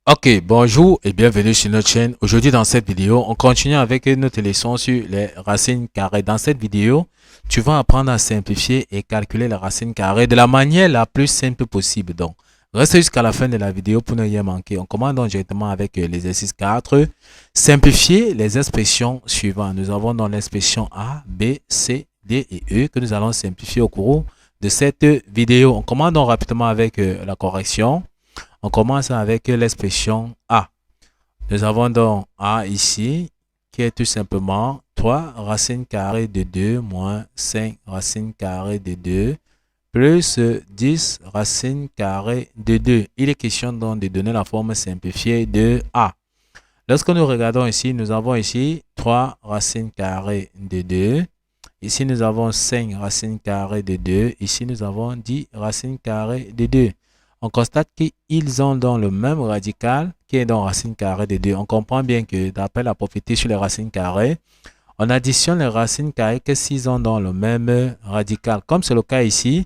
Ok, bonjour et bienvenue sur notre chaîne. Aujourd'hui dans cette vidéo, on continue avec notre leçon sur les racines carrées. Dans cette vidéo, tu vas apprendre à simplifier et calculer les racines carrées de la manière la plus simple possible. Donc, reste jusqu'à la fin de la vidéo pour ne rien manquer. On commence donc directement avec l'exercice 4. Simplifier les expressions suivantes. Nous avons donc l'expression A, B, C, D et E que nous allons simplifier au cours de cette vidéo. On commence donc rapidement avec la correction. On commence avec l'expression A. Nous avons donc A ici, qui est tout simplement 3 racines carrées de 2 moins 5 racines carrées de 2 plus 10 racines carrées de 2. Il est question donc de donner la forme simplifiée de A. Lorsque nous regardons ici, nous avons ici 3 racines carrées de 2. Ici, nous avons 5 racines carrées de 2. Ici, nous avons 10 racines carrées de 2. On constate qu'ils ont donc le même radical qui est donc racine carrée de 2. On comprend bien que d'après la propriété sur les racines carrées, on additionne les racines carrées que s'ils ont donc le même radical. Comme c'est le cas ici,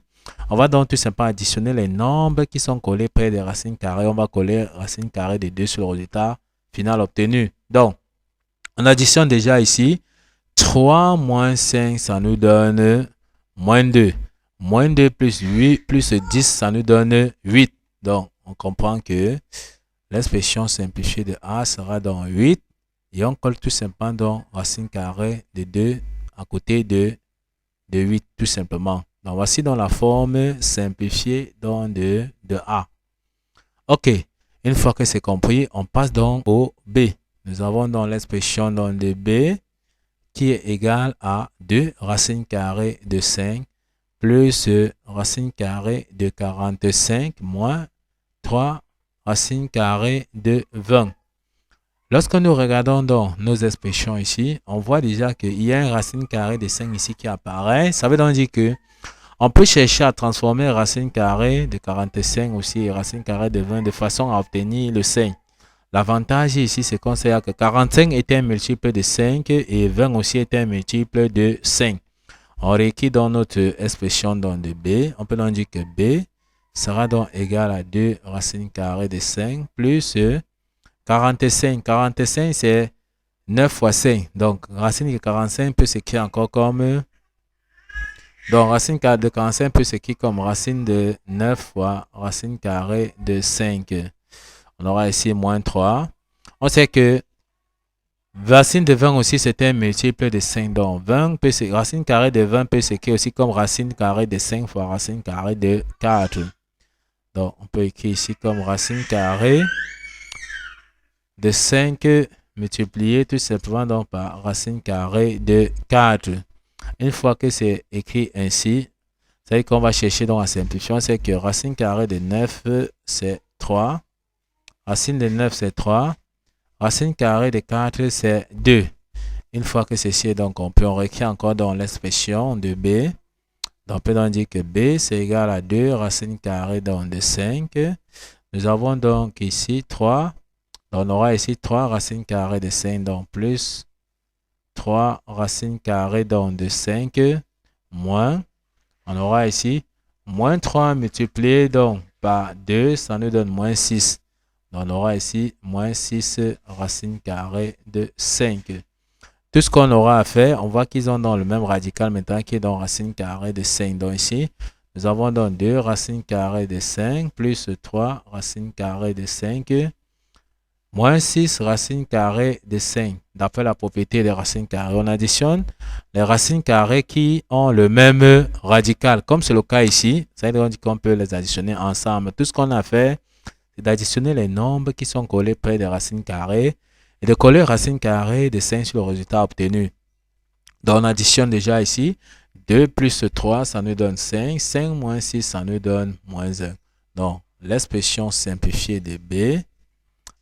on va donc tout simplement additionner les nombres qui sont collés près des racines carrées. On va coller racine carrée de 2 sur le résultat final obtenu. Donc, on additionne déjà ici 3 moins 5, ça nous donne moins 2. Moins 2 plus 8 plus 10, ça nous donne 8. Donc, on comprend que l'expression simplifiée de A sera donc 8. Et on colle tout simplement donc racine carrée de 2 à côté de 8, tout simplement. Donc, voici dans la forme simplifiée donc de A. OK. Une fois que c'est compris, on passe donc au B. Nous avons donc l'expression de B qui est égal à 2 racine carrée de 5 plus racine carrée de 45 moins 3 racine carrée de 20. Lorsque nous regardons donc nos expressions ici, on voit déjà qu'il y a une racine carrée de 5 ici qui apparaît. Ça veut donc dire que on peut chercher à transformer racine carrée de 45 aussi et racine carrée de 20 de façon à obtenir le 5. L'avantage ici, c'est qu'on sait que 45 est un multiple de 5 et 20 aussi est un multiple de 5. On réécrit dans notre expression donc de B. On peut donc dire que B sera donc égal à 2 racines carrées de 5 plus 45. 45, c'est 9 fois 5. Donc, racine de 45 peut s'écrire encore comme... Donc, racine de 45 peut s'écrire comme racine de 9 fois racine carrée de 5. On aura ici moins 3. On sait que racine de 20 aussi, c'est un multiple de 5. Donc, racine carrée de 20 peut s'écrire aussi comme racine carrée de 5 fois racine carrée de 4. Donc, on peut écrire ici comme racine carrée de 5 multiplié tout simplement donc par racine carrée de 4. Une fois que c'est écrit ainsi, c'est qu'on va chercher donc à simplifier. C'est que racine carrée de 9, c'est 3. Racine de 9, c'est 3. Racine carrée de 4, c'est 2. Une fois que ceci est donc compris, on réécrit encore dans l'expression de B. Donc, on peut donc dire que B, c'est égal à 2 racine carrée donc de 5. Nous avons donc ici 3. Donc, on aura ici 3 racines carrées de 5, donc plus 3 racines carrées donc de 5, moins, on aura ici moins 3 multiplié donc par 2, ça nous donne moins 6. Donc, on aura ici moins 6 racines carrées de 5. Tout ce qu'on aura à faire, on voit qu'ils ont dans le même radical maintenant qui est dans racine carrée de 5. Donc ici, nous avons donc 2 racines carrées de 5 plus 3 racines carrées de 5 moins 6 racines carrées de 5. D'après la propriété des racines carrées, on additionne les racines carrées qui ont le même radical. Comme c'est le cas ici, ça veut dire qu'on peut les additionner ensemble. Tout ce qu'on a fait, c'est d'additionner les nombres qui sont collés près des racines carrées et de coller racine carrée de 5 sur le résultat obtenu. Donc, on additionne déjà ici 2 plus 3, ça nous donne 5. 5 moins 6, ça nous donne moins 1. Donc, l'expression simplifiée de B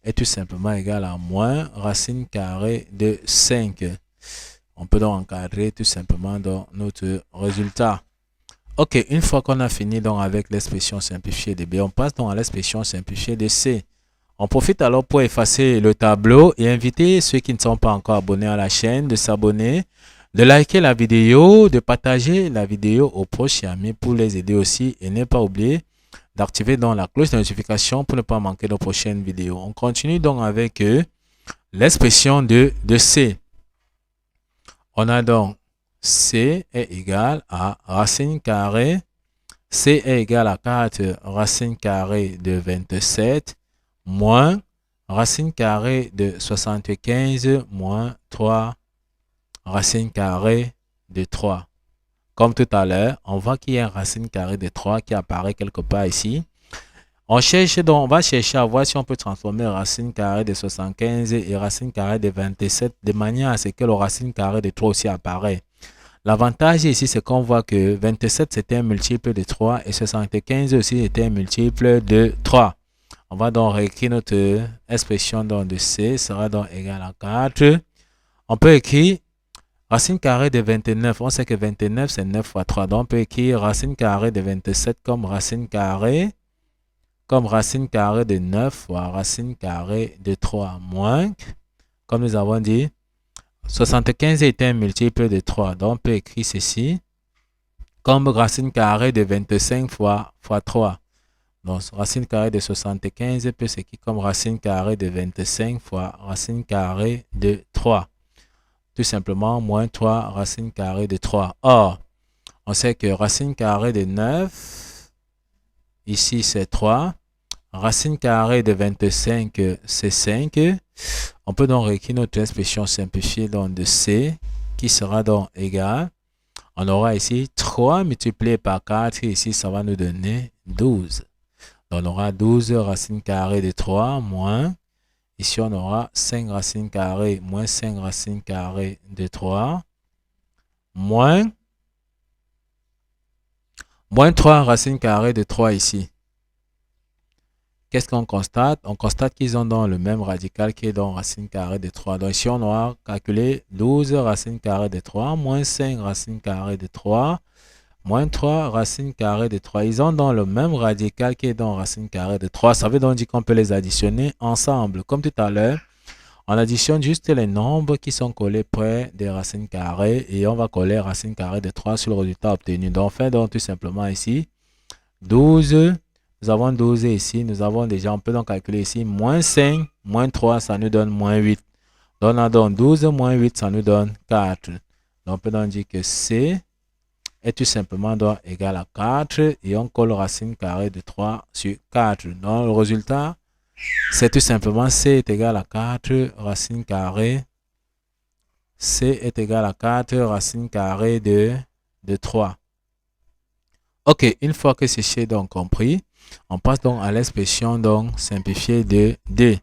est tout simplement égale à moins racine carrée de 5. On peut donc encadrer tout simplement dans notre résultat. Ok, une fois qu'on a fini donc avec l'expression simplifiée de B, on passe donc à l'expression simplifiée de C. On profite alors pour effacer le tableau et inviter ceux qui ne sont pas encore abonnés à la chaîne de s'abonner, de liker la vidéo, de partager la vidéo aux proches et amis pour les aider aussi et ne pas oublier d'activer donc la cloche de notification pour ne pas manquer nos prochaines vidéos. On continue donc avec l'expression de C. On a donc C est égal à racine carrée. C est égal à 4 racine carrée de 27 moins racine carrée de 75 moins 3 racine carrée de 3. Comme tout à l'heure, on voit qu'il y a une racine carrée de 3 qui apparaît quelque part ici. On va chercher à voir si on peut transformer racine carrée de 75 et racine carrée de 27 de manière à ce que le racine carrée de 3 aussi apparaît. L'avantage ici, c'est qu'on voit que 27 c'était un multiple de 3 et 75 aussi était un multiple de 3. On va donc réécrire notre expression donc de C sera donc égal à 4. On peut écrire racine carrée de 29. On sait que 29 c'est 9 fois 3. Donc on peut écrire racine carrée de 27 comme racine carrée de 9 fois racine carrée de 3 moins, comme nous avons dit, 75 est un multiple de 3. Donc on peut écrire ceci comme racine carrée de 25 fois 3. Donc racine carrée de 75 peut s'écrire comme racine carrée de 25 fois racine carrée de 3. Tout simplement moins 3 racine carrée de 3. Or, on sait que racine carrée de 9, ici c'est 3. Racine carrée de 25, c'est 5. On peut donc réécrire notre expression simplifiée donc de C qui sera donc égal. On aura ici 3 multiplié par 4. Ici, ça va nous donner 12. Donc, on aura 12 racine carrée de 3 moins. Ici, on aura 5 racine carrée moins 5 racine carrée de 3 moins 3 racine carrée de 3 ici. Qu'est-ce qu'on constate? On constate qu'ils ont dans le même radical qui est dans racine carrée de 3. Donc ici, on aura calculé 12 racine carrée de 3 moins 5 racine carrée de 3 moins 3 racine carrée de 3. Ils ont dans le même radical qui est dans racine carrée de 3. Ça veut donc dire qu'on peut les additionner ensemble. Comme tout à l'heure, on additionne juste les nombres qui sont collés près des racines carrées et on va coller racine carrée de 3 sur le résultat obtenu. Donc on fait donc tout simplement ici 12. Nous avons 12 ici, nous avons déjà, on peut donc calculer ici, moins 5, moins 3, ça nous donne moins 8. Donc on a donc 12 moins 8, ça nous donne 4. Donc on peut donc dire que C est tout simplement donc égal à 4 et on colle racine carrée de 3 sur 4. Donc le résultat, c'est tout simplement C est égal à 4 racine carrée. C est égal à 4 racine carrée de 3. Ok, une fois que c'est donc compris, on passe donc à l'expression donc simplifiée de D.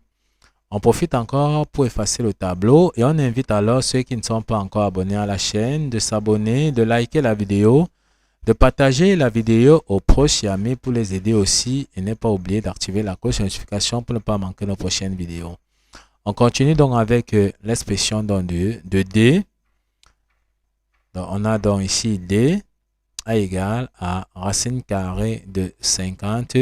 On profite encore pour effacer le tableau et on invite alors ceux qui ne sont pas encore abonnés à la chaîne de s'abonner, de liker la vidéo, de partager la vidéo aux proches et amis pour les aider aussi et ne pas oublier d'activer la cloche de notification pour ne pas manquer nos prochaines vidéos. On continue donc avec l'expression donc de D. Donc on a donc ici D égale à racine carrée de 50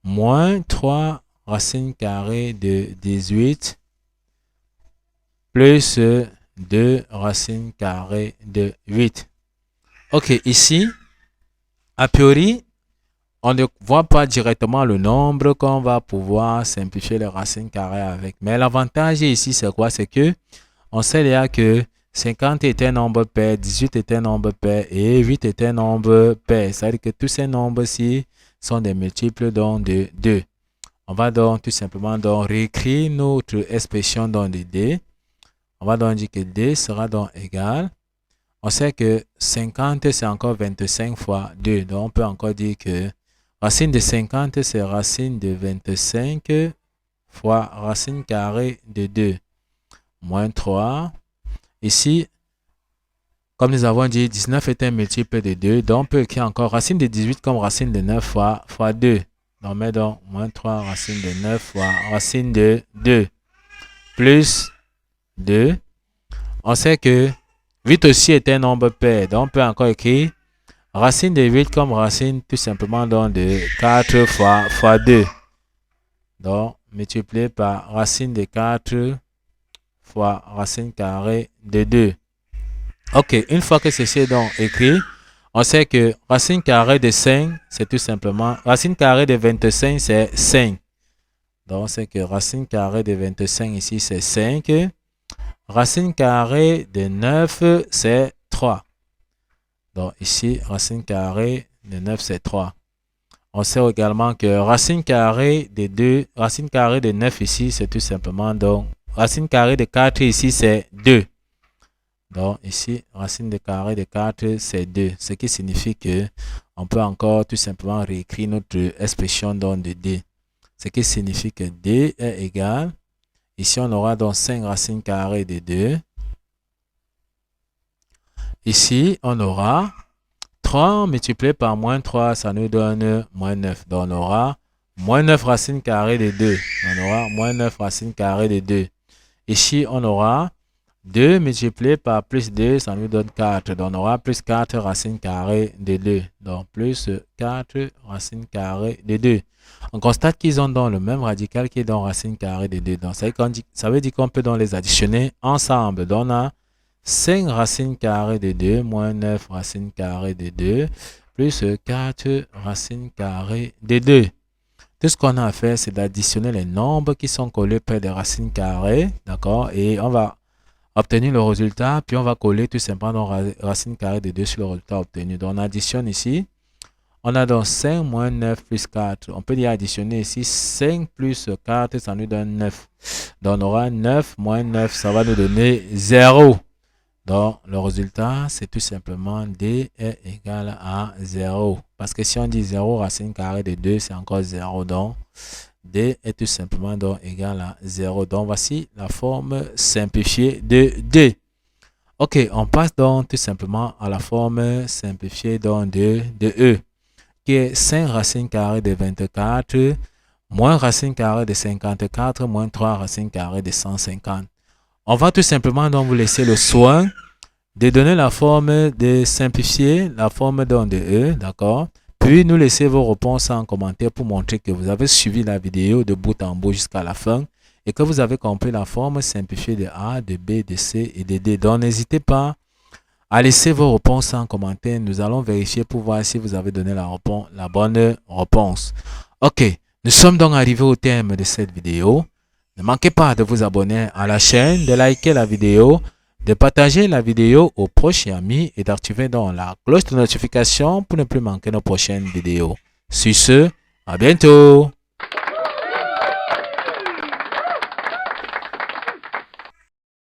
moins 3 racine carrée de 18 plus 2 racine carrée de 8. Ok, ici, a priori, on ne voit pas directement le nombre qu'on va pouvoir simplifier les racines carrées avec. Mais l'avantage ici, c'est quoi? C'est que on sait déjà que 50 est un nombre pair, 18 est un nombre pair et 8 est un nombre pair. C'est-à-dire que tous ces nombres-ci sont des multiples donc de 2. On va donc tout simplement donc réécrire notre expression donc de D. On va donc dire que D sera donc égal. On sait que 50 c'est encore 25 fois 2. Donc on peut encore dire que racine de 50 c'est racine de 25 fois racine carrée de 2 moins 3. Ici, comme nous avons dit, 19 est un multiple de 2. Donc, on peut écrire encore racine de 18 comme racine de 9 fois 2. Donc, on met donc moins 3 racine de 9 fois racine de 2 plus 2. On sait que 8 aussi est un nombre pair. Donc, on peut encore écrire racine de 8 comme racine tout simplement donc de 4 fois 2. Donc, multiplié par racine de 4 fois racine carrée de 2. Ok, une fois que ceci est donc écrit, On sait que racine carrée de 5, c'est tout simplement... Racine carrée de 25, c'est 5. Donc, on sait que racine carrée de 25 ici, c'est 5. Racine carrée de 9, c'est 3. Donc, ici, racine carrée de 9, c'est 3. On sait également que racine carrée de 2, racine carrée de 9 ici, c'est tout simplement donc... Racine carrée de 4 ici, c'est 2. Donc, ici, racine de carré de 4, c'est 2. Ce qui signifie que on peut encore tout simplement réécrire notre expression donc de D. Ce qui signifie que D est égal. Ici, on aura donc 5 racines carrées de 2. Ici, on aura 3 multiplié par moins 3, ça nous donne moins 9. Donc, on aura moins 9 racines carrées de 2. On aura moins 9 racines carrées de 2. Ici, on aura 2 multiplié par plus 2, ça nous donne 4. Donc, on aura plus 4 racines carrées de 2. Donc, plus 4 racines carrées de 2. On constate qu'ils ont donc le même radical qui est dans racine carrée de 2. Donc, ça veut dire qu'on peut donc les additionner ensemble. Donc, on a 5 racines carrées de 2 moins 9 racines carrées de 2 plus 4 racines carrées de 2. Tout ce qu'on a à faire, c'est d'additionner les nombres qui sont collés près des racines carrées. D'accord? Et on va obtenir le résultat, puis on va coller tout simplement racine carrée de 2 sur le résultat obtenu. Donc, on additionne ici. On a donc 5 moins 9 plus 4. On peut dire additionner ici 5 plus 4, ça nous donne 9. Donc, on aura 9 moins 9, ça va nous donner 0. Donc, le résultat, c'est tout simplement D est égal à 0. Parce que si on dit 0 racine carrée de 2, c'est encore 0. Donc, D est tout simplement donc égal à 0. Donc, voici la forme simplifiée de D. Ok, on passe donc tout simplement à la forme simplifiée donc de E, qui est 5 racines carrées de 24, moins racine carrée de 54, moins 3 racines carrées de 150. On va tout simplement donc vous laisser le soin de donner la forme de simplifier, la forme donc de E, d'accord? Puis nous laisser vos réponses en commentaire pour montrer que vous avez suivi la vidéo de bout en bout jusqu'à la fin et que vous avez compris la forme simplifiée de A, de B, de C et de D. Donc n'hésitez pas à laisser vos réponses en commentaire. Nous allons vérifier pour voir si vous avez donné la bonne réponse. Ok, nous sommes donc arrivés au terme de cette vidéo. Ne manquez pas de vous abonner à la chaîne, de liker la vidéo, de partager la vidéo aux proches et amis et d'activer donc la cloche de notification pour ne plus manquer nos prochaines vidéos. Sur ce, à bientôt!